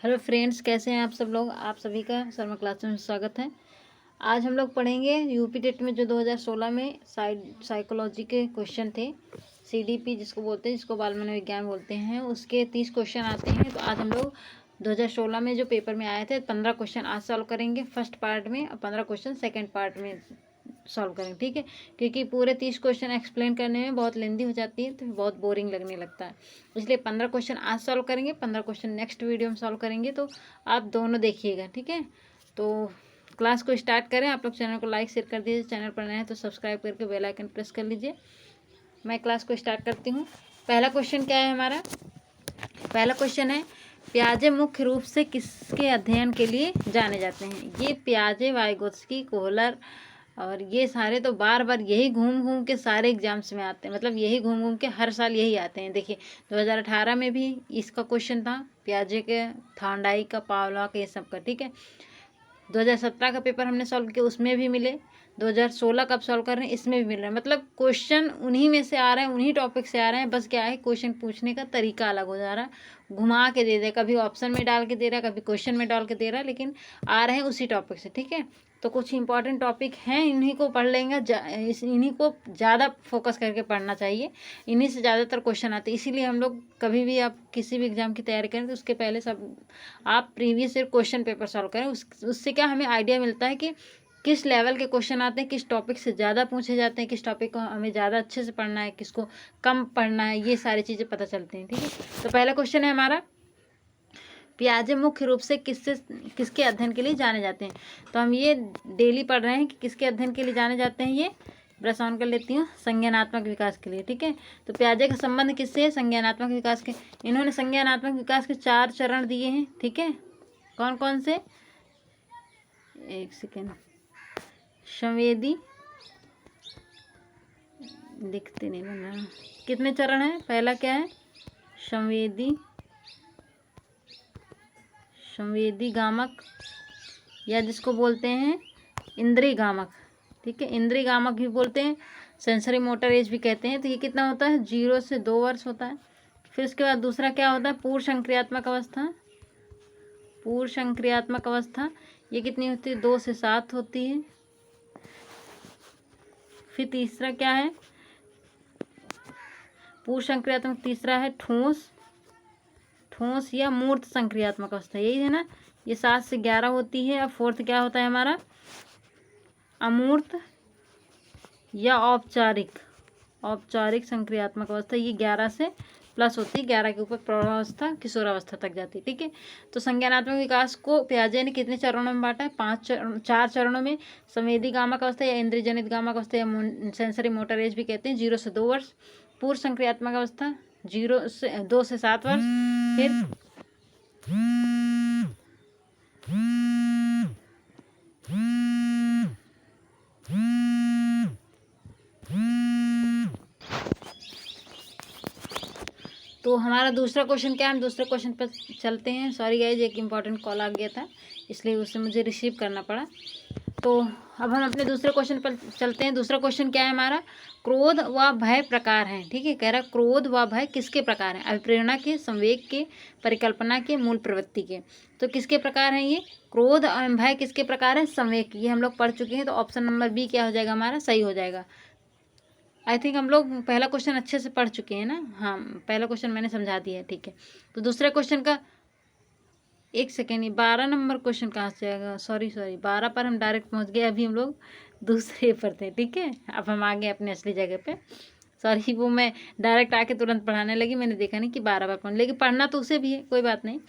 Hello friends, कैसे हैं आप सब लोग। आप सभी का शर्मा क्लास में स्वागत है। आज हम लोग पढ़ेंगे यूपी टेट में जो 2016 में साइकोलॉजी के क्वेश्चन थे, सीडीपी जिसको बोलते हैं, जिसको बाल मनोविज्ञान बोलते हैं, उसके 30 क्वेश्चन आते हैं। तो आज हम लोग 2016 में जो पेपर में आए थे 15 क्वेश्चन आज सॉल्व करेंगे फर्स्ट पार्ट में, और 15 क्वेश्चन सेकेंड पार्ट में सॉल्व करेंगे, ठीक है। क्योंकि पूरे 30 क्वेश्चन एक्सप्लेन करने में बहुत लेंदी हो जाती है, तो बहुत बोरिंग लगने लगता है। इसलिए 15 क्वेश्चन आज सॉल्व करेंगे, 15 क्वेश्चन नेक्स्ट वीडियो में सॉल्व करेंगे। तो आप दोनों देखिएगा, ठीक है। तो क्लास को स्टार्ट करें। आप लोग चैनल को लाइक शेयर कर दीजिए, चैनल पर नए हैं तो सब्सक्राइब करके बेल आइकन प्रेस कर लीजिए। मैं क्लास को स्टार्ट करती हूँ। पहला क्वेश्चन क्या है हमारा। पहला क्वेश्चन है, प्याजे मुख्य रूप से किसके अध्ययन के लिए जाने जाते हैं। ये प्याजे, वाइगोत्स्की, कोहलर और ये सारे तो बार बार यही घूम घूम के सारे एग्जाम्स में आते हैं। मतलब यही घूम घूम के हर साल यही आते हैं। देखिए 2018 में भी इसका क्वेश्चन था, प्याजे के, थांडाई का, पावला का, ये सब का, ठीक है। 2017 का पेपर हमने सॉल्व किया, उसमें भी मिले। 2016 कब सॉल्व कर रहे हैं, इसमें भी मिल रहा है। मतलब क्वेश्चन उन्हीं में से आ रहे हैं, उन्हीं टॉपिक से आ रहे हैं। बस क्या है, क्वेश्चन पूछने का तरीका अलग हो जा रहा है, घुमा के दे दे, कभी ऑप्शन में डाल के दे रहा है, कभी क्वेश्चन में डाल के दे रहा है, लेकिन आ रहे हैं उसी टॉपिक से, ठीक है। तो कुछ इंपॉर्टेंट टॉपिक हैं, इन्हीं को पढ़ लेंगे, इन्हीं को ज़्यादा फोकस करके पढ़ना चाहिए। इन्हीं से ज़्यादातर क्वेश्चन आते हैं। इसीलिए हम लोग कभी भी आप किसी भी एग्जाम की तैयारी करें तो उसके पहले सब आप previous year question paper solve करें। उससे क्या हमें आइडिया मिलता है कि किस लेवल के क्वेश्चन आते हैं, किस टॉपिक से ज़्यादा पूछे जाते हैं, किस टॉपिक को हमें ज़्यादा अच्छे से पढ़ना है, किसको कम पढ़ना है, ये सारी चीज़ें पता चलती हैं, ठीक है। तो पहला क्वेश्चन है हमारा, प्याजे मुख्य रूप से किसके अध्ययन के लिए जाने जाते हैं। तो हम ये डेली पढ़ रहे हैं कि किसके अध्ययन के लिए जाने जाते हैं। ये ब्रश ऑन कर लेती हूँ, संज्ञानात्मक विकास के लिए, ठीक है। तो प्याजे का संबंध किससे है, संज्ञानात्मक विकास के। इन्होंने संज्ञानात्मक विकास के 4 चरण दिए हैं, ठीक है। कौन कौन से, एक सेकेंड, संवेदी, लिखते नहीं बना, कितने चरण हैं। पहला क्या है, संवेदी गामक, या जिसको बोलते हैं इंद्रिय गामक, ठीक है। इंद्रिय गामक भी बोलते हैं, सेंसरी मोटर एज भी कहते हैं। तो ये कितना होता है, 0 से 2 वर्ष होता है। फिर उसके बाद दूसरा क्या होता है, पूर्व संक्रियात्मक अवस्था। पूर्व संक्रियात्मक अवस्था ये कितनी होती है, 2 से 7 होती है। फिर तीसरा क्या है, पूर्व संक्रियात्मक, तीसरा है ठोस या मूर्त संक्रियात्मक अवस्था, यही है ना। ये 7 से 11 होती है। अब फोर्थ क्या होता है हमारा, अमूर्त या औपचारिक संक्रियात्मक अवस्था। ये 11 से प्लस होती है, 11 के ऊपर प्रौढ़ावस्था, किशोरावस्था तक जाती है, ठीक है। तो संज्ञानात्मक विकास को प्याजे ने कितने चरणों में बांटा है, 4 चरणों में। संवेदी गामक अवस्था या इंद्रिय जनित गामक अवस्था या सेंसरी मोटर एज भी कहते हैं, 0 से 2 वर्ष। पूर्व संक्रियात्मक अवस्था 2 से 7 वर्ष। फिर तो हमारा दूसरा क्वेश्चन क्या है, हम दूसरे क्वेश्चन पर चलते हैं। सॉरी गाइज, एक इम्पॉर्टेंट कॉल आ गया था, इसलिए उसे मुझे रिसीव करना पड़ा। तो अब हम अपने दूसरे क्वेश्चन पर चलते हैं। दूसरा क्वेश्चन क्या है हमारा, क्रोध व भय प्रकार हैं, ठीक है। कह रहा क्रोध व भय किसके प्रकार हैं, अभिप्रेरणा के, संवेग के, परिकल्पना के, मूल प्रवृत्ति के। तो किसके प्रकार हैं ये, क्रोध और भय किसके प्रकार है, संवेग की। ये हम लोग पढ़ चुके हैं। तो ऑप्शन नंबर बी क्या हो जाएगा हमारा, सही हो जाएगा। आई थिंक हम लोग पहला क्वेश्चन अच्छे से पढ़ चुके हैं ना। हाँ, पहला क्वेश्चन मैंने समझा दिया है, ठीक है। तो दूसरे क्वेश्चन का, एक सेकेंड, ये 12 नंबर क्वेश्चन कहाँ से आएगा, सॉरी 12 पर हम डायरेक्ट पहुँच गए। अभी हम लोग दूसरे पर थे, ठीक है। अब हम आ गए अपने असली जगह पे। सॉरी, वो मैं डायरेक्ट आके तुरंत पढ़ाने लगी, मैंने देखा नहीं कि 12 पर पढ़, लेकिन पढ़ना तो उसे भी है, कोई बात नहीं,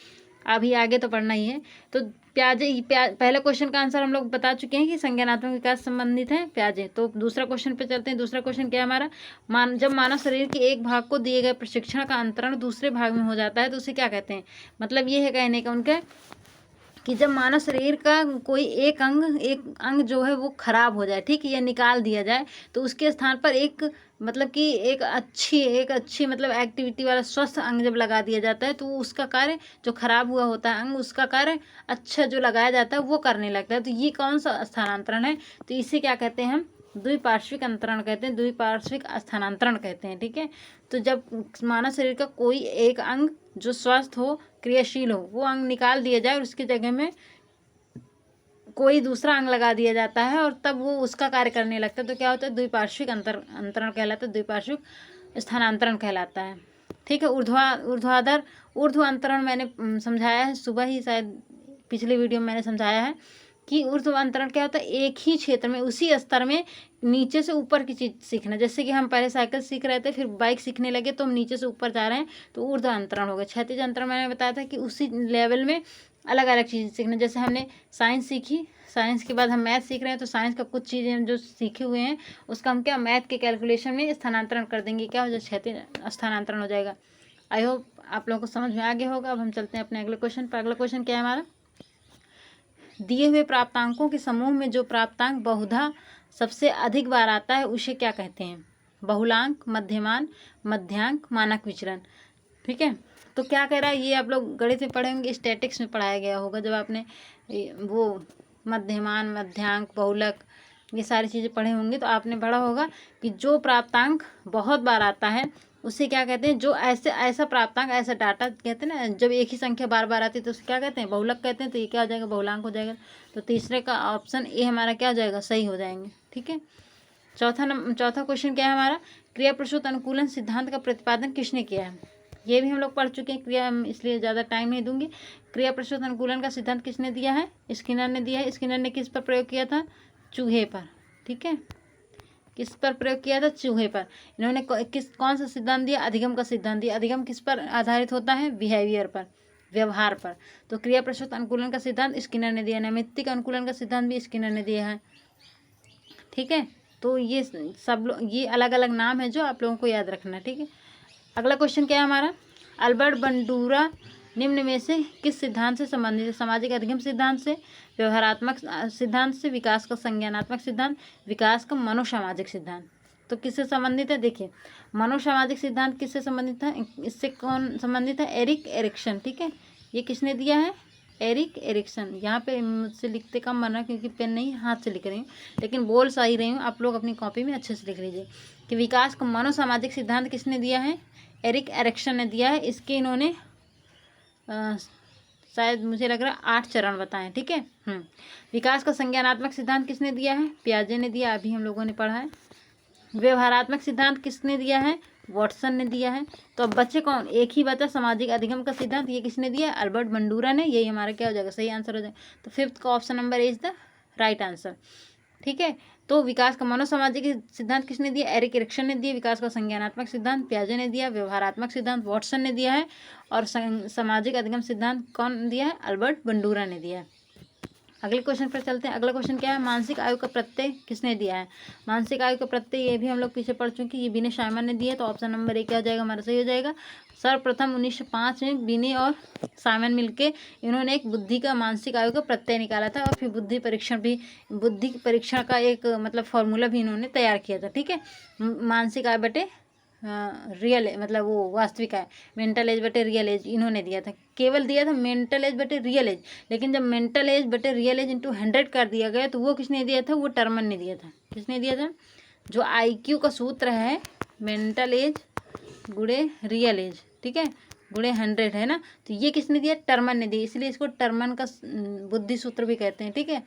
अभी आगे तो पढ़ना ही है। तो पहले क्वेश्चन का आंसर हम लोग बता चुके हैं कि संज्ञानात्मक विकास संबंधित है प्याजे। तो दूसरा क्वेश्चन पे चलते हैं। दूसरा क्वेश्चन क्या है हमारा, जब मानव शरीर के एक भाग को दिए गए प्रशिक्षण का अंतरण दूसरे भाग में हो जाता है तो उसे क्या कहते हैं। मतलब ये है कहने का उनका कि जब मानव शरीर का कोई एक अंग जो है वो खराब हो जाए, ठीक है, या निकाल दिया जाए, तो उसके स्थान पर एक मतलब कि एक अच्छी मतलब एक्टिविटी वाला स्वस्थ अंग जब लगा दिया जाता है तो उसका कार्य, जो खराब हुआ होता है अंग, उसका कार्य अच्छा जो लगाया जाता है वो करने लगता है। तो ये कौन सा स्थानांतरण है, तो इसे क्या कहते हैं हम, द्विपार्श्विक अंतरण कहते हैं, द्विपार्श्विक स्थानांतरण कहते हैं। ठीक है, तो जब मानव शरीर का कोई एक अंग जो स्वस्थ हो, क्रियाशील हो, वो अंग निकाल दिया जाए और उसकी जगह में कोई दूसरा अंग लगा दिया जाता है और तब वो उसका कार्य करने लगता है, तो क्या होता है, द्विपार्श्विक अंतरण कहलाता है, द्विपार्श्विक स्थानांतरण कहलाता है। ठीक है, ऊर्ध्वाधर ऊर्ध्व अंतरण मैंने समझाया है, सुबह ही शायद पिछले वीडियो में मैंने समझाया है कि ऊर्ध्व अंतरण क्या होता है, एक ही क्षेत्र में, उसी स्तर में नीचे से ऊपर की चीज़ सीखना। जैसे कि हम पहले साइकिल सीख रहे थे, फिर बाइक सीखने लगे, तो हम नीचे से ऊपर जा रहे हैं, तो ऊर्ध्व अंतरण हो गया। क्षैतिज अंतरण मैंने बताया था कि उसी लेवल में अलग अलग चीज़ें सीखना। जैसे हमने साइंस सीखी, साइंस के बाद हम मैथ सीख रहे हैं, तो साइंस का कुछ चीज़ें हम जो सीखे हुए हैं उसका हम क्या मैथ के कैलकुलेशन में स्थानांतरण कर देंगे, क्या हो जाए, क्षैतिज स्थानांतरण हो जाएगा। आई होप आप लोगों को समझ में आ गया होगा। अब हम चलते हैं अपने अगले क्वेश्चन पर। अगला क्वेश्चन क्या है हमारा, दिए हुए प्राप्तांकों के समूह में जो प्राप्तांक बहुधा सबसे अधिक बार आता है उसे क्या कहते हैं, बहुलांक, मध्यमान, मध्यांक, मानक विचलन। ठीक है, तो क्या कह रहा है, ये आप लोग गणित में पढ़े होंगे, स्टैटिक्स में पढ़ाया गया होगा जब आपने वो मध्यमान, मध्यांक, बहुलक, ये सारी चीज़ें पढ़े होंगे, तो आपने पढ़ा होगा कि जो प्राप्तांक बहुत बार आता है उसे क्या कहते हैं, जो ऐसा प्राप्तांक, ऐसा डाटा कहते हैं ना, जब एक ही संख्या बार बार आती है तो उसे क्या कहते हैं, बहुलक कहते हैं। तो ये क्या हो जाएगा, बहुलांक हो जाएगा। तो तीसरे का ऑप्शन ए हमारा क्या हो जाएगा, सही हो जाएंगे। ठीक है, चौथा क्वेश्चन क्या है हमारा, क्रिया प्रसूत अनुकूलन सिद्धांत का प्रतिपादन किसने किया है। ये भी हम लोग पढ़ चुके हैं क्रिया, इसलिए ज़्यादा टाइम नहीं दूंगी। क्रिया प्रसूत अनुकूलन का सिद्धांत किसने दिया है, स्किनर ने दिया है। स्किनर ने किस पर प्रयोग किया था, चूहे पर। ठीक है, किस पर प्रयोग किया था, चूहे पर। इन्होंने कौन सा सिद्धांत दिया, अधिगम का सिद्धांत दिया। अधिगम किस पर आधारित होता है, बिहेवियर पर, व्यवहार पर। तो क्रिया प्रसूत अनुकूलन का सिद्धांत स्किनर ने दिया। नैमित्तिक अनुकूलन का सिद्धांत भी स्किनर ने दिया है। ठीक है, तो ये सब लोग, ये अलग अलग नाम है जो आप लोगों को याद रखना है। ठीक है, अगला क्वेश्चन क्या है हमारा, अल्बर्ट बंडूरा निम्न में से किस सिद्धांत से संबंधित है, सामाजिक अधिगम सिद्धांत से, व्यवहारात्मक सिद्धांत से, विकास का संज्ञानात्मक सिद्धांत, विकास का मनोसामाजिक सिद्धांत। तो किससे संबंधित है, देखिए मनोसामाजिक सिद्धांत किससे संबंधित है, इससे कौन संबंधित है, एरिक एरिक्सन। ठीक है, ये किसने दिया है, एरिक एरिक्सन। यहाँ पे मुझसे लिखते कम बना क्योंकि पेन नहीं, हाथ से लिख रही हूँ, लेकिन बोल सही रही हूँ। आप लोग अपनी कॉपी में अच्छे से लिख लीजिए कि विकास का मनोसामाजिक सिद्धांत किसने दिया है, एरिक एरिक्सन ने दिया है। इसके इन्होंने शायद मुझे लग रहा है 8 चरण बताएं। ठीक है, विकास का संज्ञानात्मक सिद्धांत किसने दिया है, पियाजे ने दिया, अभी हम लोगों ने पढ़ा है। व्यवहारात्मक सिद्धांत किसने दिया है, वॉटसन ने दिया है। तो अब बच्चे कौन, एक ही बचा सामाजिक अधिगम का सिद्धांत, ये किसने दिया, अल्बर्ट बंडूरा ने। यही हमारा क्या हो जाएगा, सही आंसर हो जाएगा। तो फिफ्थ का option number is the right answer. ठीक है, तो विकास का मनोसामाजिक सिद्धांत किसने दिया, एरिक एरिक्सन ने दिया। विकास का संज्ञानात्मक सिद्धांत पियाजे ने दिया। व्यवहारात्मक सिद्धांत वॉटसन ने दिया है। और सामाजिक अधिगम सिद्धांत कौन दिया है, अल्बर्ट बंडूरा ने दिया है। अगले क्वेश्चन पर चलते हैं। अगला क्वेश्चन क्या है, मानसिक आयु का प्रत्यय किसने दिया है। मानसिक आयु का प्रत्यय, ये भी हम लोग पीछे पढ़ चुके हैं, ये बिने शाइमन ने दिया है। तो ऑप्शन नंबर ए क्या हो जाएगा, हमारा सही हो जाएगा। सर्वप्रथम 1905 में बिने और साइमन मिलके इन्होंने एक बुद्धि का, मानसिक आयु का प्रत्यय निकाला था। और फिर बुद्धि परीक्षण का एक मतलब फॉर्मूला भी इन्होंने तैयार किया था। ठीक है, मानसिक आयु बटे रियल, मतलब वो वास्तविक है, मेंटल एज बटे रियल एज इन्होंने दिया था। केवल दिया था मेंटल एज बटे रियल एज, लेकिन जब मेंटल एज बटे रियल एज इंटू 100 कर दिया गया तो वो किसने दिया था, वो टर्मन ने दिया था। किसने दिया था, जो IQ का सूत्र है, मेंटल एज गुणे रियल एज, ठीक है, गुणे 100 है ना, तो ये किसने दिया, टर्मन ने दिया। इसलिए इसको टर्मन का बुद्धि सूत्र भी कहते हैं। ठीक है,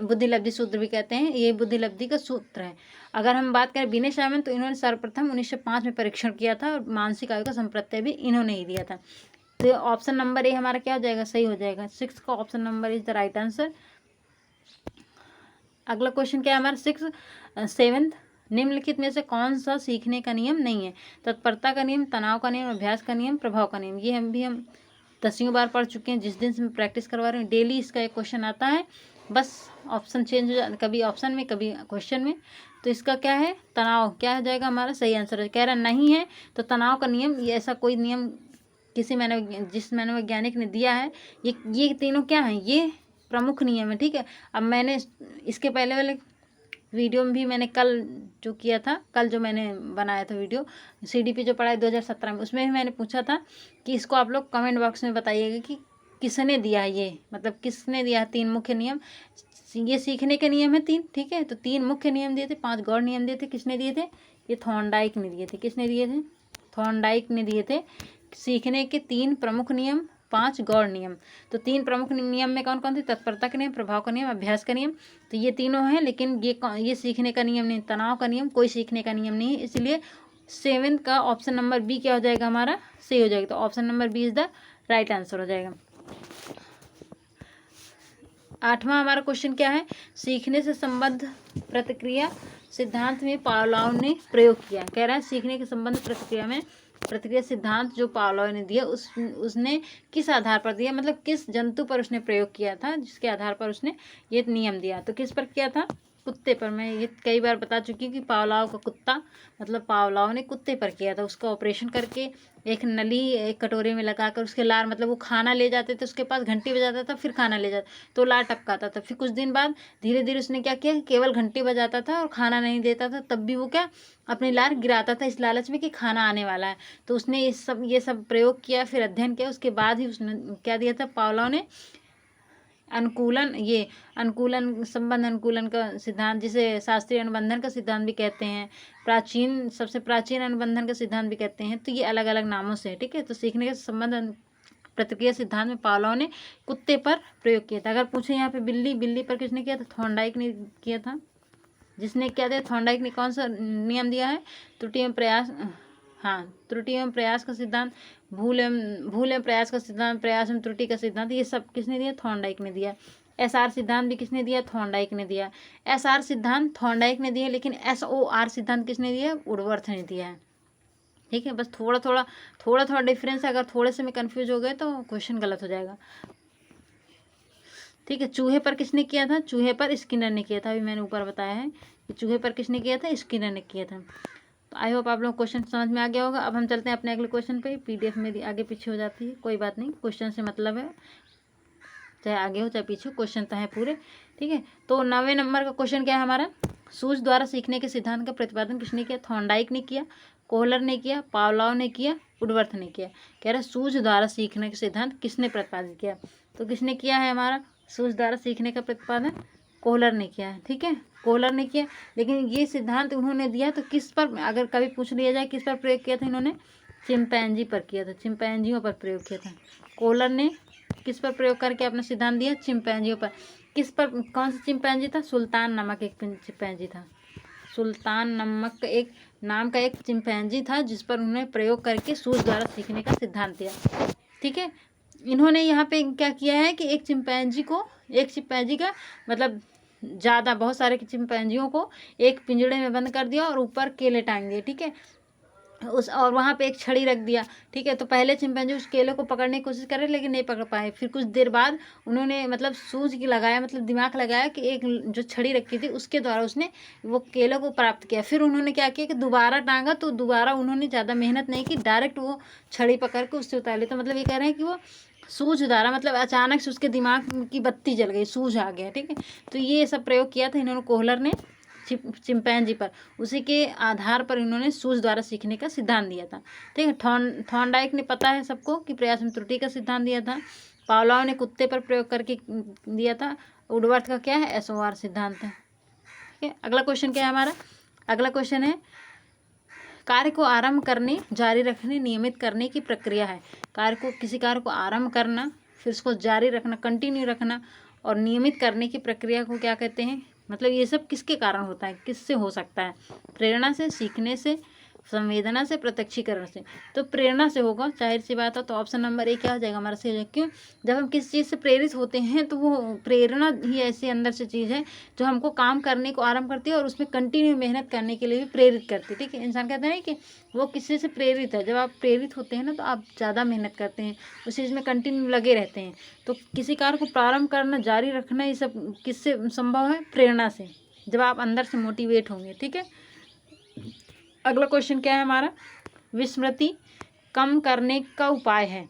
बुद्धि लब्धि सूत्र भी कहते हैं, ये बुद्धि लब्धि का सूत्र है। अगर हम बात करें बिने शाइमन, तो इन्होंने सर्वप्रथम 1905 में परीक्षण किया था और मानसिक आयु का संप्रत्यय भी इन्होंने ही दिया था। तो ऑप्शन नंबर ए हमारा क्या हो जाएगा, सही हो जाएगा। 6 का option number is the right answer. अगला क्वेश्चन क्या है हमारा, 7th, निम्नलिखित में से कौन सा सीखने का नियम नहीं है, तत्परता का नियम, तनाव का नियम, अभ्यास का नियम, प्रभाव का नियम। ये हम 10वीं बार पढ़ चुके हैं, जिस दिन से मैं प्रैक्टिस करवा रही हूँ डेली इसका एक क्वेश्चन आता है, बस ऑप्शन चेंज हो जाता, कभी ऑप्शन में कभी क्वेश्चन में। तो इसका क्या है, तनाव क्या हो जाएगा, हमारा सही आंसर है। कह रहा नहीं है तो तनाव का नियम, ये ऐसा कोई नियम किसी जिस मनोवैज्ञानिक ने दिया है, ये तीनों क्या हैं, ये प्रमुख नियम है। ठीक है, अब मैंने इसके पहले वाले वीडियो में भी मैंने कल जो मैंने बनाया था वीडियो CDP जो पढ़ा है 2017 में, उसमें भी मैंने पूछा था कि इसको आप लोग कमेंट बॉक्स में बताइएगा कि किसने दिया है ये, मतलब किसने दिया है 3 मुख्य नियम ये सीखने के नियम है 3, ठीक है। तो 3 मुख्य नियम दिए थे, 5 गौण नियम दिए थे। किसने दिए थे? ये थॉर्नडाइक ने दिए थे। किसने दिए थे? थॉर्नडाइक ने दिए थे। सीखने के 3 प्रमुख नियम, 5 गौण नियम। तो 3 प्रमुख नियम में कौन कौन थे? तत्परता का नियम, प्रभाव का नियम, अभ्यास का नियम। तो ये तीनों हैं, लेकिन ये सीखने का नियम नहीं, तनाव का नियम कोई सीखने का नियम नहीं है। इसलिए 7 का ऑप्शन नंबर बी क्या हो जाएगा हमारा? सही हो जाएगा। तो option number B is the right answer हो जाएगा। 8वां हमारा क्वेश्चन क्या है? सीखने से संबद्ध प्रतिक्रिया सिद्धांत में पावलोव ने प्रयोग किया। कह रहा है सीखने के संबंध प्रतिक्रिया सिद्धांत जो पावलोव ने दिया उसने किस आधार पर दिया, मतलब किस जंतु पर उसने प्रयोग किया था, जिसके आधार पर उसने ये नियम दिया। तो किस पर किया था? कुत्ते पर। मैं ये कई बार बता चुकी हूँ कि पावलोव का कुत्ता, मतलब पावलोव ने कुत्ते पर किया था। उसका ऑपरेशन करके एक नली एक कटोरे में लगाकर उसके लार, मतलब वो खाना ले जाते थे, उसके पास घंटी बजाता था, फिर खाना ले जाता तो लार टपकाता था। फिर कुछ दिन बाद धीरे धीरे उसने क्या किया, केवल घंटी बजाता था और खाना नहीं देता था, तब भी वो क्या अपनी लार गिराता था इस लालच में कि खाना आने वाला है। तो उसने ये सब प्रयोग किया, फिर अध्ययन किया, उसके बाद ही उसने क्या दिया था पावलोव ने? संबंध अनुकूलन का सिद्धांत, जिसे शास्त्रीय अनुबंधन का सिद्धांत भी कहते हैं, सबसे प्राचीन अनुबंधन का सिद्धांत भी कहते हैं। तो ये अलग अलग नामों से है, ठीक है। तो सीखने के संबंध प्रतिक्रिया सिद्धांत में पावलोव ने कुत्ते पर प्रयोग किया था। अगर पूछे यहाँ पे बिल्ली पर किसने किया था? थॉर्नडाइक ने किया था। जिसने क्या दिया? थॉर्नडाइक ने कौन सा नियम दिया है? त्रुटि एवं प्रयास का सिद्धांत, भूल एवं प्रयास का सिद्धांत, प्रयास एवं त्रुटि का सिद्धांत, ये सब किसने दिया? थॉर्नडाइक ने दिया। SR सिद्धांत भी किसने दिया? थॉर्नडाइक ने दिया। SR सिद्धांत थॉर्नडाइक ने दिया, लेकिन SOR सिद्धांत किसने दिया? वुडवर्थ ने दिया है, ठीक है। बस थोड़ा थोड़ा डिफरेंस है। अगर थोड़े से में कंफ्यूज हो गए तो क्वेश्चन गलत हो जाएगा, ठीक है। चूहे पर किसने किया था? चूहे पर स्किनर ने किया था। अभी मैंने ऊपर बताया है कि चूहे पर किसने किया था? स्किनर ने किया था। तो आई होप आप लोग क्वेश्चन समझ में आ गया होगा। अब हम चलते हैं अपने अगले क्वेश्चन पे। PDF मेरी आगे पीछे हो जाती है, कोई बात नहीं, क्वेश्चन से मतलब है, चाहे आगे हो चाहे पीछे हो, क्वेश्चन तो है पूरे, ठीक है। तो 9वें नंबर का क्वेश्चन क्या है हमारा? सूझ द्वारा सीखने के सिद्धांत का प्रतिपादन किसने किया? थॉर्नडाइक ने किया, कोहलर ने किया, पावलोव ने किया, वुडवर्थ ने किया। कह रहा है सूझ द्वारा सीखने का सिद्धांत किसने प्रतिपादित किया? तो किसने किया है हमारा सूझ द्वारा सीखने का प्रतिपादन? कोहलर ने किया है, ठीक है, कोहलर ने किया। लेकिन ये सिद्धांत उन्होंने दिया तो किस पर, अगर कभी पूछ लिया जाए किस पर प्रयोग किया था इन्होंने? चिंपैंजी पर किया था, चिंपैंजियों पर प्रयोग किया था। कोहलर ने किस पर प्रयोग करके अपना सिद्धांत दिया? चिंपैंजियों पर। किस पर? कौन सा चिंपैंजी था? सुल्तान नामक एक चिंपैंजी था। सुल्तान नामक एक नाम का एक चिंपैंजी था, जिस पर उन्होंने प्रयोग करके सूझ द्वारा सीखने का सिद्धांत दिया, ठीक है। इन्होंने यहाँ पे क्या किया है कि एक चिंपैंजी का मतलब बहुत सारे चिंपैंजियों को एक पिंजड़े में बंद कर दिया और ऊपर केले टांग दिए, ठीक है। और वहाँ पे एक छड़ी रख दिया, ठीक है। तो पहले चिंपैंजी उस केले को पकड़ने की कोशिश करे, लेकिन नहीं पकड़ पाए। फिर कुछ देर बाद उन्होंने मतलब सूझ की लगाया, मतलब दिमाग लगाया कि एक जो छड़ी रखी थी उसके द्वारा उसने वो केले को प्राप्त किया। फिर उन्होंने क्या किया कि दोबारा टांगा, तो दोबारा उन्होंने ज़्यादा मेहनत नहीं की, डायरेक्ट वो छड़ी पकड़ के उससे उतार ली। तो मतलब ये कह रहे हैं कि वो सूझ द्वारा, मतलब अचानक से उसके दिमाग की बत्ती जल गई, सूझ आ गया, ठीक है। तो ये सब प्रयोग किया था इन्होंने कोहलर ने चिंपैंजी पर। उसी के आधार पर इन्होंने सूझ द्वारा सीखने का सिद्धांत दिया था, ठीक है। थॉर्नडाइक ने पता है सबको कि प्रयास में त्रुटि का सिद्धांत दिया था। पावलोव ने कुत्ते पर प्रयोग करके दिया था। वुडवर्थ का क्या है? SOR सिद्धांत है, ठीक है। अगला क्वेश्चन क्या है हमारा? अगला क्वेश्चन है कार्य को आरंभ करने, जारी रखने, नियमित करने की प्रक्रिया है। किसी कार्य को आरंभ करना, फिर उसको जारी रखना, कंटिन्यू रखना और नियमित करने की प्रक्रिया को क्या कहते हैं? मतलब ये सब किसके कारण होता है, किससे हो सकता है? प्रेरणा से, सीखने से, संवेदना से, प्रत्यक्षीकरण से। तो प्रेरणा से होगा, जाहिर सी बात है। तो ऑप्शन नंबर ए क्या हो जाएगा हमारा? सही हो जाएगा। क्यों? जब हम किसी चीज़ से प्रेरित होते हैं तो वो प्रेरणा ही ऐसी अंदर से चीज़ है जो हमको काम करने को आरंभ करती है और उसमें कंटिन्यू मेहनत करने के लिए भी प्रेरित करती है, ठीक है। इंसान कहते हैं कि वो किसी से प्रेरित है। जब आप प्रेरित होते हैं ना तो आप ज़्यादा मेहनत करते हैं, उस चीज़ में कंटिन्यू लगे रहते हैं। तो किसी कार्य को प्रारंभ करना, जारी रखना, ये सब किससे संभव है? प्रेरणा से, जब आप अंदर से मोटिवेट होंगे, ठीक है। अगला क्वेश्चन क्या है हमारा? विस्मृति कम करने का उपाय है।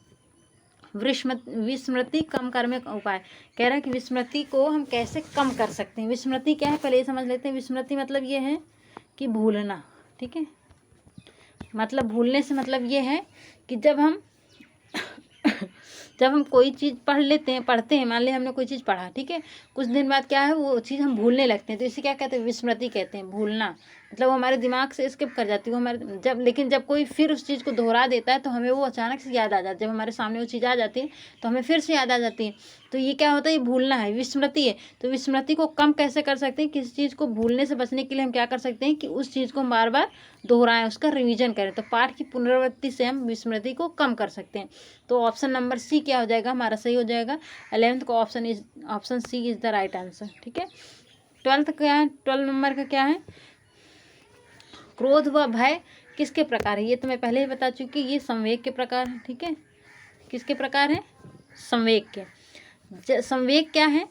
विस्मृति कम करने का उपाय कह रहा है कि विस्मृति को हम कैसे कम कर सकते हैं। विस्मृति क्या है पहले ये समझ लेते हैं। विस्मृति मतलब ये है कि भूलना, ठीक है। मतलब भूलने से मतलब ये है कि जब हम कोई चीज़ पढ़ते हैं, मान लिया हमने कोई चीज़ पढ़ा, ठीक है, कुछ दिन बाद क्या है वो चीज़ हम भूलने लगते हैं, तो इसे क्या कहते हैं, विस्मृति कहते हैं, भूलना। मतलब वो हमारे दिमाग से स्किप कर जाती है, वो हमारे लेकिन जब कोई फिर उस चीज़ को दोहरा देता है तो हमें वो अचानक से याद आ जाती है। जब हमारे सामने वो चीज़ आ जाती है तो हमें फिर से याद आ जाती है। तो ये क्या होता है, ये भूलना है, विस्मृति है। तो विस्मृति को कम कैसे कर सकते हैं, किसी चीज़ को भूलने से बचने के लिए हम क्या कर सकते हैं कि उस चीज़ को हम बार बार दोहराएं, उसका रिवीजन करें। तो पाठ की पुनरावृत्ति से हम विस्मृति को कम कर सकते हैं। तो ऑप्शन नंबर सी क्या हो जाएगा, हमारा सही हो जाएगा। 11th का option C is the right answer. ठीक है, 12th क्या है, 12 नंबर का क्या है, क्रोध व भय किसके प्रकार है। ये तो मैं पहले ही बता चुकी, ये संवेग के प्रकार है। ठीक है, किसके प्रकार है, संवेग के। संवेग क्या है,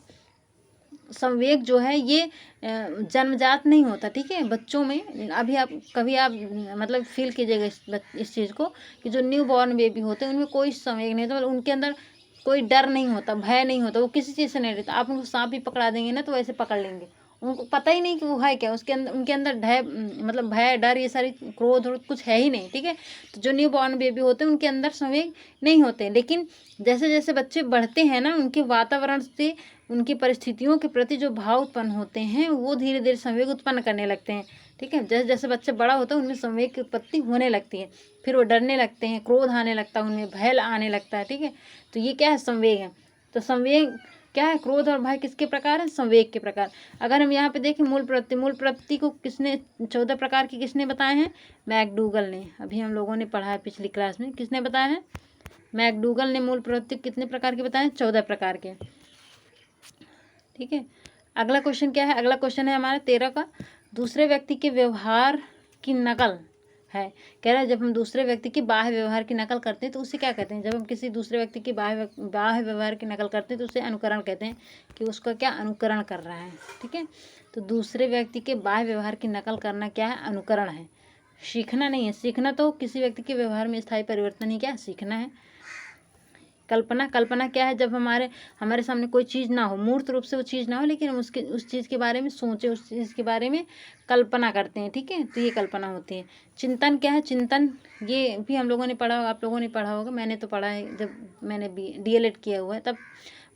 संवेग जो है ये जन्मजात नहीं होता। ठीक है, बच्चों में अभी आप कभी आप मतलब फील कीजिएगा इस चीज़ को कि जो न्यू बॉर्न बेबी होते हैं उनमें कोई संवेग नहीं होता, मतलब उनके अंदर कोई डर नहीं होता, भय नहीं होता, वो किसी चीज़ से नहीं डरता। आप उनको सांप भी पकड़ा देंगे ना तो वैसे पकड़ लेंगे, उनको पता ही नहीं कि वो है क्या, उसके अंदर उनके अंदर मतलब भय, डर, ये सारी क्रोध और कुछ है ही नहीं। ठीक है, तो जो न्यू बॉर्न बेबी होते हैं उनके अंदर संवेग नहीं होते। लेकिन जैसे जैसे बच्चे बढ़ते हैं ना, उनके वातावरण से, उनकी परिस्थितियों के प्रति जो भाव उत्पन्न होते हैं वो धीरे धीरे संवेग उत्पन्न करने लगते हैं। ठीक है, जैसे जैसे बच्चा बड़ा होता है उनमें संवेग की उत्पत्ति होने लगती है, फिर वो डरने लगते हैं, क्रोध आने लगता है उनमें, भय आने लगता है। ठीक है, तो ये क्या है, संवेग है। तो संवेग क्या है, क्रोध और भय किसके प्रकार है, संवेग के प्रकार। अगर हम यहाँ पे देखें मूल प्रवृत्ति को किसने 14 प्रकार की किसने बताए हैं, मैकडूगल ने। अभी हम लोगों ने पढ़ा है पिछली क्लास में, किसने बताया है, मैकडूगल ने मूल प्रवृत्ति कितने प्रकार के बताए हैं, 14 प्रकार के। ठीक है, अगला क्वेश्चन क्या है, अगला क्वेश्चन है हमारा 13 का, दूसरे व्यक्ति के व्यवहार की नकल है। कह रहा है जब हम दूसरे व्यक्ति के बाह्य व्यवहार की नकल करते हैं तो उसे क्या कहते हैं, जब हम किसी दूसरे व्यक्ति के बाह्य व्यवहार की नकल करते हैं तो उसे अनुकरण कहते हैं, कि उसका क्या अनुकरण कर रहा है। ठीक है, तो दूसरे व्यक्ति के बाह्य व्यवहार की नकल करना क्या है, अनुकरण है, सीखना नहीं है। सीखना तो किसी व्यक्ति के व्यवहार में स्थायी परिवर्तन ही क्या सीखना है। कल्पना क्या है, जब हमारे सामने कोई चीज़ ना हो, मूर्त रूप से वो चीज़ ना हो, लेकिन हम उस चीज़ के बारे में सोचें, उस चीज़ के बारे में कल्पना करते हैं। ठीक है, तो ये कल्पना होती है। चिंतन क्या है, चिंतन ये भी हम लोगों ने पढ़ा होगा, आप लोगों ने पढ़ा होगा, मैंने तो पढ़ा है जब मैंने DLED किया हुआ है तब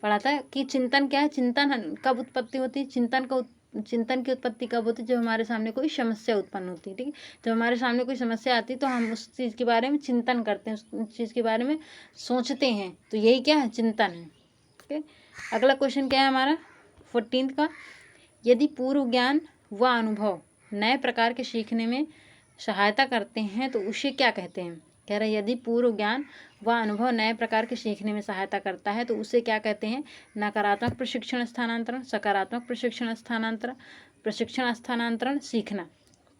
पढ़ा था कि चिंतन क्या है। चिंतन कब उत्पत्ति होती है, चिंतन की उत्पत्ति कब होती है, जब हमारे सामने कोई समस्या उत्पन्न होती है। ठीक है, जब हमारे सामने कोई समस्या आती है तो हम उस चीज़ के बारे में चिंतन करते हैं, उस चीज़ के बारे में सोचते हैं, तो यही क्या है, चिंतन है। ठीक है, अगला क्वेश्चन क्या है हमारा 14 का, यदि पूर्व ज्ञान व अनुभव नए प्रकार के सीखने में सहायता करते हैं तो उसे क्या कहते हैं। कह रहा है यदि पूर्व ज्ञान व अनुभव नए प्रकार के सीखने में सहायता करता है तो उसे क्या कहते हैं, नकारात्मक प्रशिक्षण स्थानांतरण, सकारात्मक प्रशिक्षण स्थानांतरण, सीखना।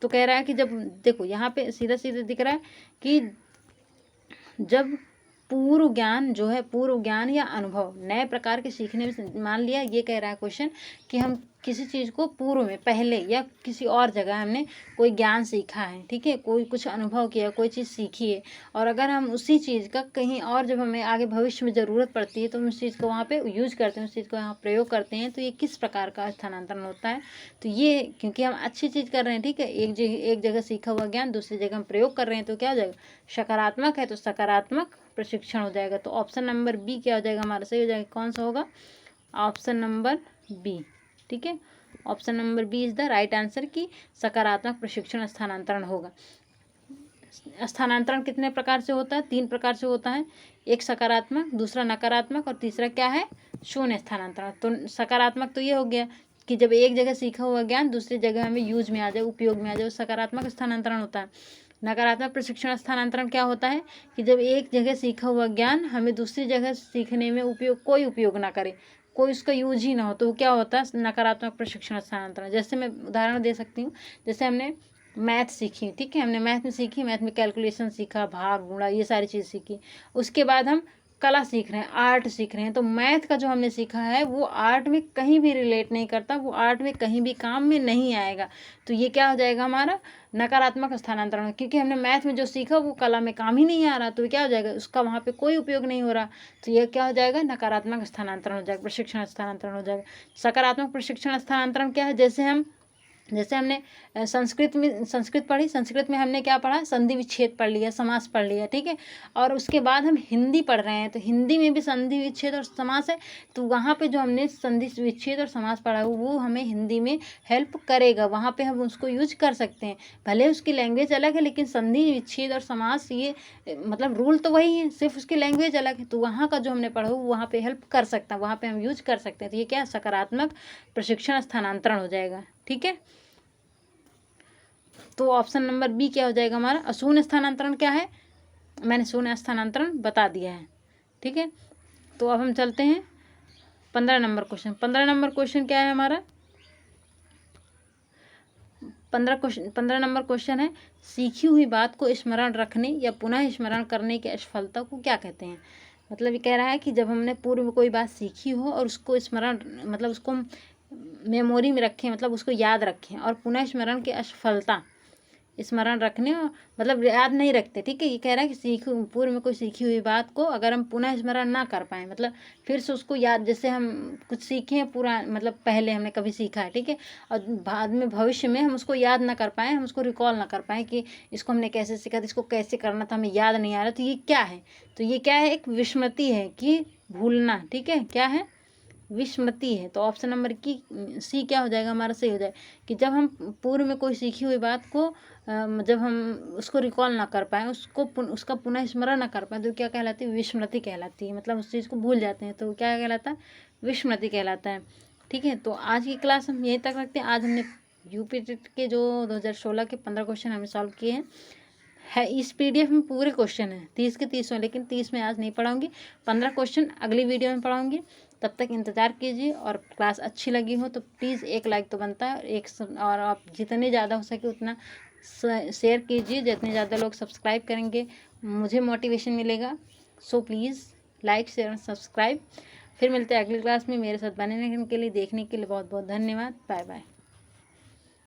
तो कह रहा है कि जब देखो यहाँ पे सीधा सीधा दिख रहा है कि जब पूर्व ज्ञान या अनुभव नए प्रकार के सीखने में, मान लिया ये कह रहा है क्वेश्चन कि हम किसी चीज़ को पूर्व में, पहले या किसी और जगह हमने कोई ज्ञान सीखा है। ठीक है, कोई कुछ अनुभव किया, कोई चीज़ सीखी है, और अगर हम उसी चीज़ का कहीं और जब हमें आगे भविष्य में ज़रूरत पड़ती है तो हम उस चीज़ को वहाँ पे यूज करते हैं, उस चीज़ को यहाँ प्रयोग करते हैं, तो ये किस प्रकार का स्थानांतरण होता है। तो ये क्योंकि हम अच्छी चीज़ कर रहे हैं, ठीक है, एक जगह सीखा हुआ ज्ञान दूसरी जगह हम प्रयोग कर रहे हैं, तो क्या हो जाएगा, सकारात्मक है, तो सकारात्मक प्रशिक्षण हो जाएगा। तो ऑप्शन नंबर बी क्या हो जाएगा, हमारा सही हो जाएगा। कौन सा होगा, ऑप्शन नंबर बी। ठीक है, option number B is the right answer की सकारात्मक प्रशिक्षण स्थानांतरण होगा। स्थानांतरण कितने प्रकार से होता है, 3 प्रकार से होता है, एक सकारात्मक, दूसरा नकारात्मक और तीसरा क्या है, शून्य स्थानांतरण। तो सकारात्मक तो ये हो गया कि जब एक जगह सीखा हुआ ज्ञान दूसरी जगह हमें यूज में आ जाए, उपयोग में आ जाए, सकारात्मक स्थानांतरण होता है। नकारात्मक प्रशिक्षण स्थानांतरण क्या होता है कि जब एक जगह सीखा हुआ ज्ञान हमें दूसरी जगह सीखने में कोई उपयोग ना करे, कोई उसका यूज ही ना हो, तो क्या होता है, नकारात्मक प्रशिक्षण स्थानांतरण। जैसे मैं उदाहरण दे सकती हूँ, जैसे हमने मैथ सीखी, ठीक है, हमने मैथ में कैलकुलेशन सीखा, भाग गुणा, ये सारी चीज़ सीखी, उसके बाद हम कला सीख रहे हैं, आर्ट सीख रहे हैं, तो मैथ का जो हमने सीखा है वो आर्ट में कहीं भी रिलेट नहीं करता, वो आर्ट में कहीं भी काम में नहीं आएगा, तो ये क्या हो जाएगा, हमारा नकारात्मक स्थानांतरण। क्योंकि हमने मैथ में जो सीखा वो कला में काम ही नहीं आ रहा, तो क्या हो जाएगा, उसका वहाँ पे कोई उपयोग नहीं हो रहा, तो ये क्या हो जाएगा, नकारात्मक स्थानांतरण हो जाएगा, प्रशिक्षण स्थानांतरण हो जाएगा। सकारात्मक प्रशिक्षण स्थानांतरण क्या है, जैसे हम जैसे हमने संस्कृत पढ़ी, संस्कृत में हमने क्या पढ़ा, संधि विच्छेद पढ़ लिया, समास पढ़ लिया, ठीक है। और उसके बाद हम हिंदी पढ़ रहे हैं, तो हिंदी में भी संधि विच्छेद और समास है, तो वहाँ पे जो हमने संधि विच्छेद और समास पढ़ा है वो हमें हिंदी में हेल्प करेगा, वहाँ पे हम उसको यूज कर सकते हैं। भले उसकी लैंग्वेज अलग है, लेकिन संधि विच्छेद और समास ये मतलब रूल तो वही है, सिर्फ उसकी लैंग्वेज अलग है, तो वहाँ का जो हमने पढ़ा वो वहाँ पे हेल्प कर सकता है, वहाँ पे हम यूज कर सकते हैं। तो ये क्या, सकारात्मक प्रशिक्षण स्थानांतरण हो जाएगा, ठीक है। तो ऑप्शन नंबर बी क्या हो जाएगा हमारा, अशून्य स्थानांतरण क्या है, मैंने शून्य स्थानांतरण बता दिया है, ठीक है। तो अब हम चलते हैं 15 नंबर क्वेश्चन। 15 नंबर क्वेश्चन क्या है हमारा, 15 नंबर क्वेश्चन है, सीखी हुई बात को स्मरण रखने या पुनः स्मरण करने की असफलता को क्या कहते हैं। मतलब ये कह रहा है कि जब हमने पूर्व में कोई बात सीखी हो और उसको स्मरण मतलब उसको मेमोरी में रखें, मतलब उसको याद रखें, और पुनः स्मरण की असफलता, स्मरण रखने मतलब याद नहीं रखते, ठीक है। ये कह रहा है कि पूर्व में कोई सीखी हुई बात को अगर हम पुनः स्मरण ना कर पाएँ, मतलब फिर से उसको याद, जैसे हम कुछ सीखे हैं पूरा, मतलब पहले हमने कभी सीखा है, ठीक है, और बाद में भविष्य में हम उसको याद ना कर पाएँ, हम उसको रिकॉल ना कर पाएँ कि इसको हमने कैसे सीखा था, इसको कैसे करना था, हमें याद नहीं आ रहा, तो ये क्या है, तो ये क्या है, एक विस्मृति है कि भूलना, ठीक है, क्या है, विस्मृति है। तो ऑप्शन नंबर की सी क्या हो जाएगा हमारा, सही हो जाएगा कि जब हम पूर्व में कोई सीखी हुई बात को जब हम उसको रिकॉल ना कर पाएँ, उसका पुनः स्मरण ना कर पाएँ, तो क्या कहलाती है, विस्मृति कहलाती है, मतलब उस चीज़ को भूल जाते हैं, तो क्या कहलाता है, विस्मृति कहलाता है, ठीक है। तो आज की क्लास हम यहीं तक रखते हैं। आज हमने यूपी टेट के जो 2016 के 15 क्वेश्चन हमने सॉल्व किए हैं, इस पीडीएफ में पूरे क्वेश्चन हैं 30 के 30 हैं, लेकिन 30 में आज नहीं पढ़ाऊंगी, 15 क्वेश्चन अगली वीडियो में पढ़ाऊंगी। तब तक इंतज़ार कीजिए, और क्लास अच्छी लगी हो तो प्लीज़ एक लाइक तो बनता है, और आप जितने ज़्यादा हो सके उतना शेयर कीजिए, जितने ज़्यादा लोग सब्सक्राइब करेंगे मुझे मोटिवेशन मिलेगा। सो प्लीज़ लाइक, शेयर और सब्सक्राइब। फिर मिलते हैं अगली क्लास में, मेरे साथ बने रहने के लिए, देखने के लिए बहुत बहुत धन्यवाद। Bye bye.